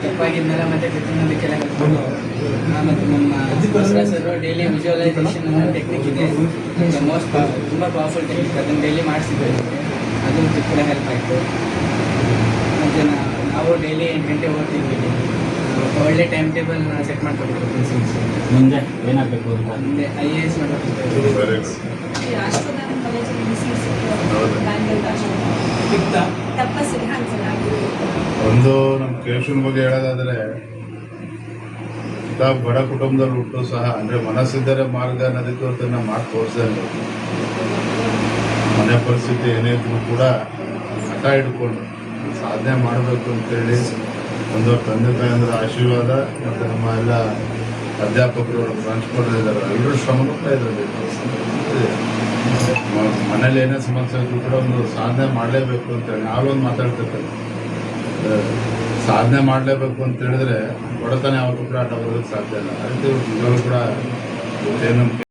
ತಪ್ಪಾಗಿದ್ಮೇಲೆ ಮತ್ತೆ ಕೃತಿನೋದಕ್ಕೆಲ್ಲ ಕಲ್ತ್ಕೊಂಡು ಮತ್ತು ನಮ್ಮ ಸರ್ ಡೈಲಿ ವಿಜುವಲೈಸೇಷನ್ ಅನ್ನೋ ಟೆಕ್ನಿಕ್ ಇದೆ. ಮೋಸ್ಟ್ ತುಂಬ ಪವರ್ಫುಲ್ ಟೆಕ್ನಿಕ್, ಅದನ್ನು ಡೈಲಿ ಮಾಡಿಸಿದ್ವಿ. ಅದು ಕೂಡ ಹೆಲ್ಪ್ ಆಯಿತು. ಮತ್ತು ನಾವು ಡೈಲಿ 8 ಗಂಟೆ ಓದ್ತಿದ್ವಿ. ಒಳ್ಳೆ ಟೈಮ್ ಟೇಬಲ್ ಸೆಟ್ ಮಾಡ್ಕೊಬೇಕು ಪ್ರಿನ್ಸಿಪಲ್ಸ್. ಮುಂದೆ ಏನಾಗಬೇಕು ಅಂತ ಮುಂದೆ IAS ಮಾಡಬೇಕು. ಒಂದು ನಮ್ಮ ಕೇಶವನ ಬಗ್ಗೆ ಹೇಳೋದಾದರೆ, ಬಡ ಕುಟುಂಬದಲ್ಲಿ ಹುಟ್ಟು ಸಹ ಅಂದರೆ ಮನಸ್ಸಿದ್ದರೆ ಮಾರ್ಗ ನದಿ ತೋರ್ತನ್ನ ಮಾತು ತೋರಿಸ್ದಂಗೆ ಮನೆ ಪರಿಸ್ಥಿತಿ ಏನೇ ಇದ್ರೂ ಕೂಡ ಹಠ ಹಿಡ್ಕೊಂಡು ಸಾಧನೆ ಮಾಡಬೇಕು ಅಂತೇಳಿ ಒಂದು ತಂದೆ ತಾಯಂದ್ರ ಆಶೀರ್ವಾದ ಮತ್ತು ನಮ್ಮ ಎಲ್ಲ ಅಧ್ಯಾಪಕರು ಪ್ರಾಂಶುಪಾಲರು ಇದ್ದಾರೆ, ಎಲ್ಲರೂ ಶ್ರಮನೂ ಕೂಡ ಇದರಲ್ಲಿ ಮನೇಲಿ ಏನೇ ಸಮಸ್ಯೆ ಇದ್ರೂ ಕೂಡ ಒಂದು ಸಾಧನೆ ಮಾಡಲೇಬೇಕು ಅಂತೇಳಿ ನಾವೊಂದು ಮಾತಾಡ್ತಿರ್ತೇವೆ. ಸಾಧನೆ ಮಾಡಲೇಬೇಕು ಅಂತ ಹೇಳಿದ್ರೆ ಬಡತನ ಯಾವತ್ತೂ ಕೂಡ ಆಟ ಬರೋದಕ್ಕೆ ಸಾಧ್ಯ ಇಲ್ಲ. ಅದಕ್ಕೆ ಇವರು ಕೂಡ ಏನು